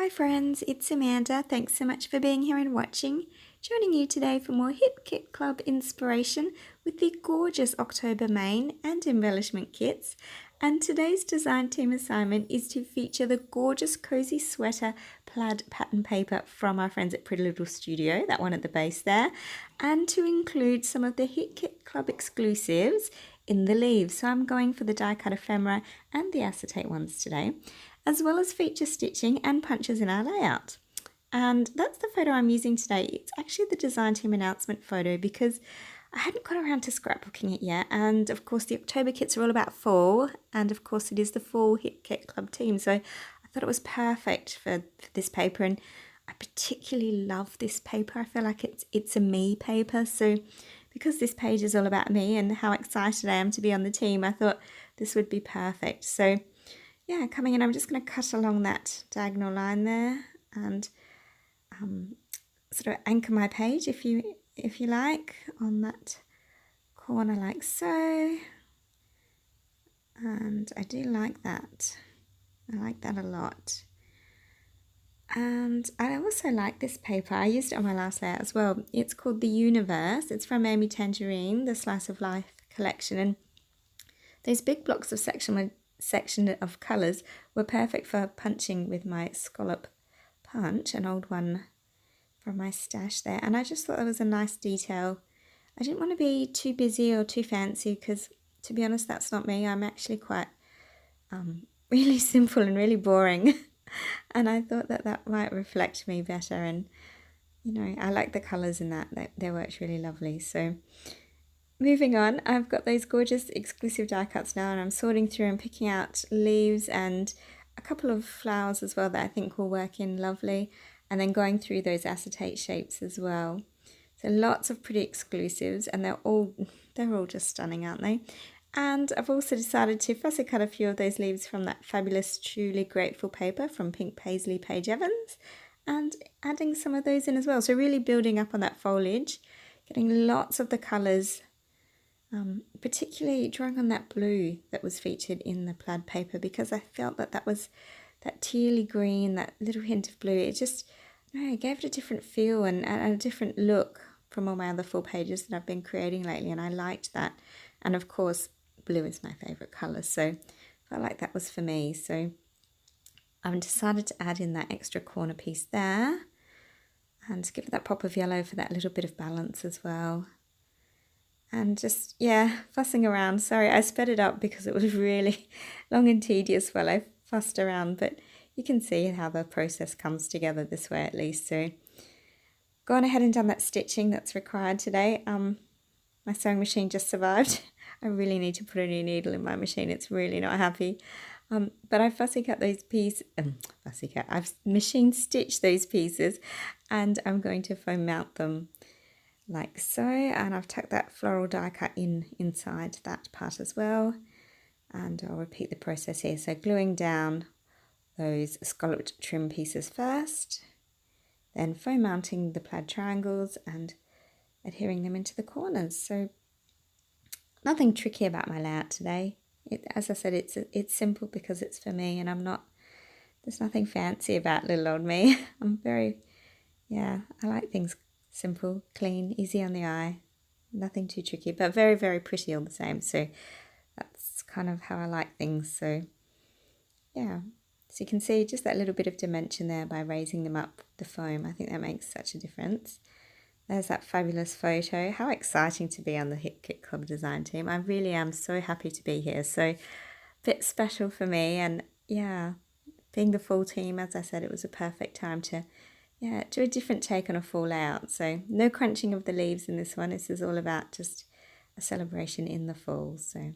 Hi friends, it's Amanda. Thanks so much for being here and watching. Joining you today for more Hip Kit Club inspiration with the gorgeous October Main and Embellishment Kits. And today's design team assignment is to feature the gorgeous cozy sweater plaid pattern paper from our friends at Pretty Little Studio, that one at the base there, and to include some of the Hip Kit Club exclusives in the leaves. So I'm going for the die cut ephemera and the acetate ones today, as well as feature stitching and punches in our layout. And that's the photo I'm using today. It's actually the design team announcement photo because I hadn't got around to scrapbooking it yet. And of course the October kits are all about fall, and of course it is the fall Hip Kit Club team. So I thought it was perfect for this paper, and I particularly love this paper. I feel like it's a me paper. So because this page is all about me and how excited I am to be on the team, I thought this would be perfect. So yeah, coming in, I'm just going to cut along that diagonal line there and sort of anchor my page if you like on that corner like so. And I do like that. I like that a lot. And I also like this paper. I used it on my last layout as well. It's called The Universe. It's from Amy Tangerine, the Slice of Life collection. And those big blocks of section of colours were perfect for punching with my scallop punch, an old one from my stash there. And I just thought that was a nice detail. I didn't want to be too busy or too fancy because, to be honest, that's not me. I'm actually quite really simple and really boring. And I thought that might reflect me better. And, you know, I like the colours in that. They worked really lovely. So moving on, I've got those gorgeous exclusive die cuts now, and I'm sorting through and picking out leaves and a couple of flowers as well that I think will work in lovely, and then going through those acetate shapes as well. So lots of pretty exclusives, and they're all just stunning, aren't they? And I've also decided to fussy cut a few of those leaves from that fabulous Truly Grateful paper from Pink Paisley Paige Evans, and adding some of those in as well. So really building up on that foliage, getting lots of the colours, particularly drawing on that blue that was featured in the plaid paper, because I felt that was that tealy green, that little hint of blue. It just, it gave it a different feel and a different look from all my other full pages that I've been creating lately, and I liked that. And of course, blue is my favourite colour, so I felt like that was for me. So I've decided to add in that extra corner piece there and give it that pop of yellow for that little bit of balance as well. And just, yeah, fussing around. Sorry, I sped it up because it was really long and tedious while I fussed around, but you can see how the process comes together this way at least. So gone ahead and done that stitching that's required today. My sewing machine just survived. I really need to put a new needle in my machine. It's really not happy. But I fussy cut those pieces, I've machine stitched those pieces, and I'm going to foam mount them like so. And I've tucked that floral die cut inside that part as well. And I'll repeat the process here. So gluing down those scalloped trim pieces first, then foam mounting the plaid triangles and adhering them into the corners. So nothing tricky about my layout today. As I said, it's simple because it's for me, and there's nothing fancy about little old me. I like things simple, clean, easy on the eye, nothing too tricky, but very, very pretty all the same. So that's kind of how I like things. So yeah, so you can see just that little bit of dimension there by raising them up the foam. I think that makes such a difference. There's that fabulous photo. How exciting to be on the Hip Kit Club design team. I really am so happy to be here. So a bit special for me, and yeah, being the full team, as I said, it was a perfect time to do a different take on a fall layout. So no crunching of the leaves in this one. This is all about just a celebration in the fall. So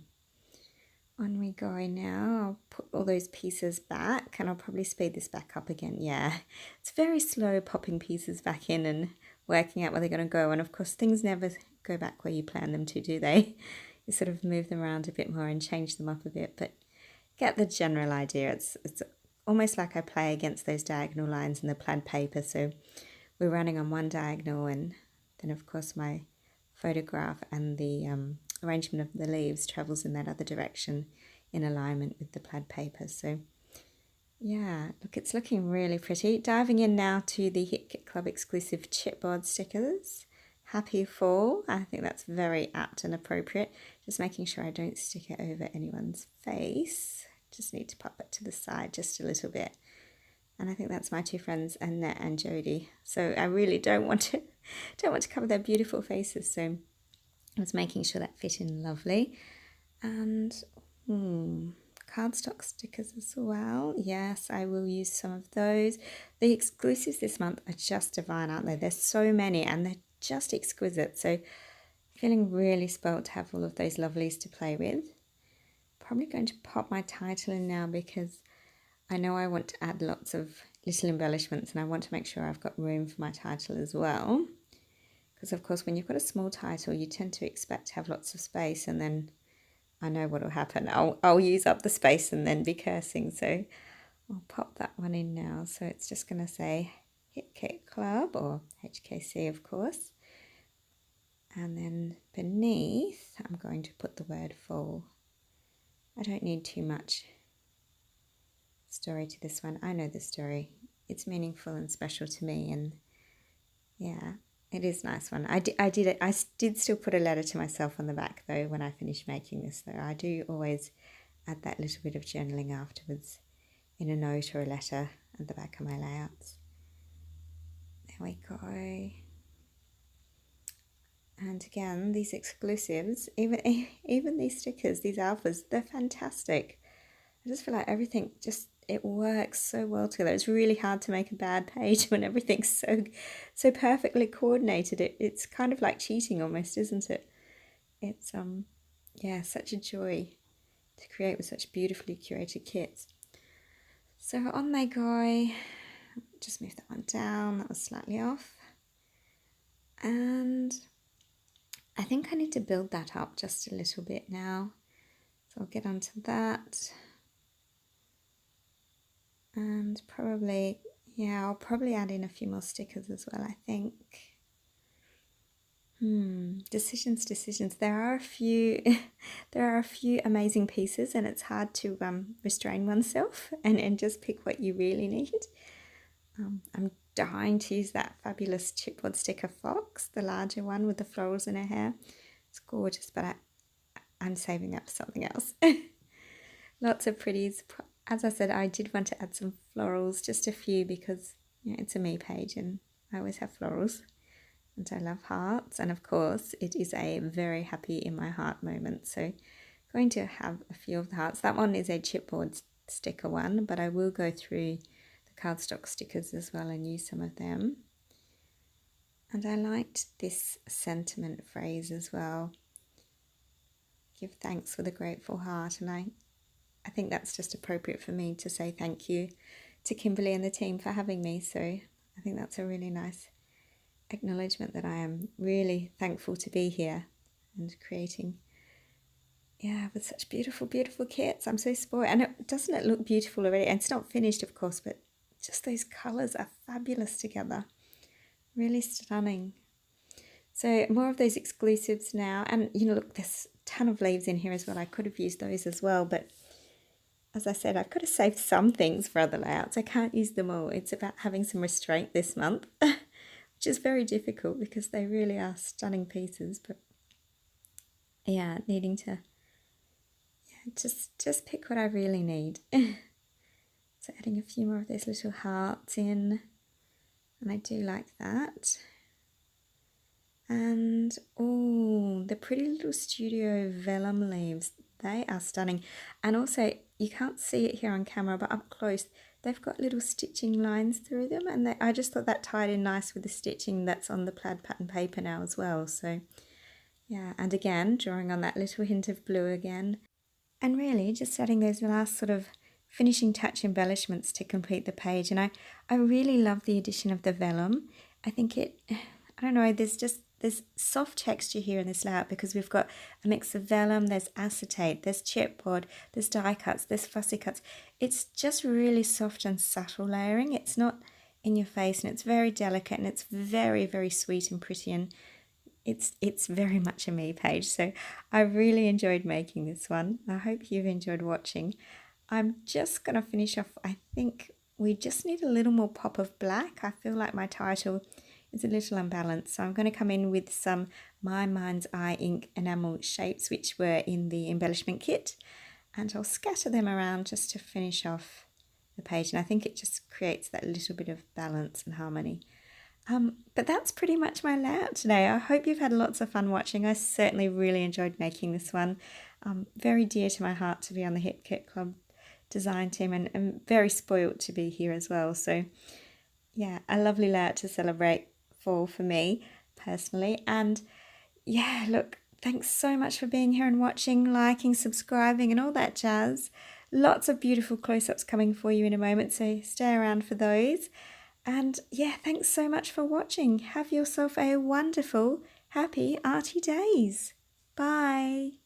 on we go now. I'll put all those pieces back, and I'll probably speed this back up again. Yeah, it's very slow popping pieces back in and working out where they're going to go. And of course, things never go back where you plan them to, do they? You sort of move them around a bit more and change them up a bit, but get the general idea. It's almost like I play against those diagonal lines in the plaid paper. So we're running on one diagonal, and then of course my photograph and the arrangement of the leaves travels in that other direction in alignment with the plaid paper. So yeah, look, it's looking really pretty. Diving in now to the Hit Kit Club exclusive chipboard stickers. Happy Fall. I think that's very apt and appropriate. Just making sure I don't stick it over anyone's face. Just need to pop it to the side just a little bit. And I think that's my two friends, Annette and Jodie. So I really don't want to cover their beautiful faces. So I was making sure that fit in lovely. And cardstock stickers as well. Yes, I will use some of those. The exclusives this month are just divine, aren't they? There's so many and they're just exquisite. So feeling really spoilt to have all of those lovelies to play with. Probably going to pop my title in now because I know I want to add lots of little embellishments and I want to make sure I've got room for my title as well. Because of course when you've got a small title you tend to expect to have lots of space, and then I know what will happen. I'll use up the space and then be cursing. So I'll pop that one in now. So it's just going to say Hit Kit Club, or HKC of course. And then beneath I'm going to put the word Fall. I don't need too much story to this one. I know the story. It's meaningful and special to me, and yeah, it is a nice one. I did still put a letter to myself on the back though when I finished making this though. I do always add that little bit of journaling afterwards in a note or a letter at the back of my layouts. There we go. And again, these exclusives, even these stickers, these alphas, they're fantastic. I just feel like everything it works so well together. It's really hard to make a bad page when everything's so perfectly coordinated. It's kind of like cheating almost, isn't it? It's yeah, such a joy to create with such beautifully curated kits. So on they go. Just move that one down. That was slightly off. And I think I need to build that up just a little bit now. So I'll get onto that. And probably, yeah, I'll probably add in a few more stickers as well, I think. Decisions. There are a few amazing pieces, and it's hard to restrain oneself and just pick what you really need. I'm dying to use that fabulous chipboard sticker Fox, the larger one with the florals in her hair. It's gorgeous, but I'm saving that for something else. Lots of pretties. As I said, I did want to add some florals, just a few, because it's a me page and I always have florals and I love hearts, and of course it is a very happy in my heart moment, so going to have a few of the hearts. That one is a chipboard sticker one, but I will go through the cardstock stickers as well and use some of them. And I liked this sentiment phrase as well, give thanks with a grateful heart, and I think that's just appropriate for me to say thank you to Kimberly and the team for having me. So I think that's a really nice acknowledgement that I am really thankful to be here and creating, with such beautiful, beautiful kits. I'm so spoiled. And doesn't it look beautiful already? And it's not finished, of course, but just those colours are fabulous together. Really stunning. So more of those exclusives now. And, look, there's a ton of leaves in here as well. I could have used those as well, but as I said, I've got to save some things for other layouts. I can't use them all. It's about having some restraint this month, which is very difficult because they really are stunning pieces. But yeah, needing to just pick what I really need. So adding a few more of those little hearts in, and I do like that. And the pretty little studio vellum leaves, they are stunning. And also, you can't see it here on camera, but up close they've got little stitching lines through them, and I just thought that tied in nice with the stitching that's on the plaid pattern paper now as well. So yeah, and again drawing on that little hint of blue again, and really just adding those last sort of finishing touch embellishments to complete the page. And I really love the addition of the vellum. I think I don't know, there's soft texture here in this layout because we've got a mix of vellum, there's acetate, there's chipboard, there's die cuts, there's fussy cuts. It's just really soft and subtle layering. It's not in your face, and it's very delicate, and it's very, very sweet and pretty, and it's very much a me page. So I really enjoyed making this one. I hope you've enjoyed watching. I'm just going to finish off. I think we just need a little more pop of black. I feel like my title is a little unbalanced, so I'm going to come in with some My Mind's Eye ink enamel shapes which were in the embellishment kit, and I'll scatter them around just to finish off the page, and I think it just creates that little bit of balance and harmony. But that's pretty much my layout today. I hope you've had lots of fun watching. I certainly really enjoyed making this one. Very dear to my heart to be on the Hip Kit Club design team, and very spoilt to be here as well. So yeah, a lovely layout to celebrate fall for me personally. And yeah, look, thanks so much for being here and watching, liking, subscribing and all that jazz. Lots of beautiful close-ups coming for you in a moment, so stay around for those. And yeah, thanks so much for watching. Have yourself a wonderful, happy, arty days. Bye.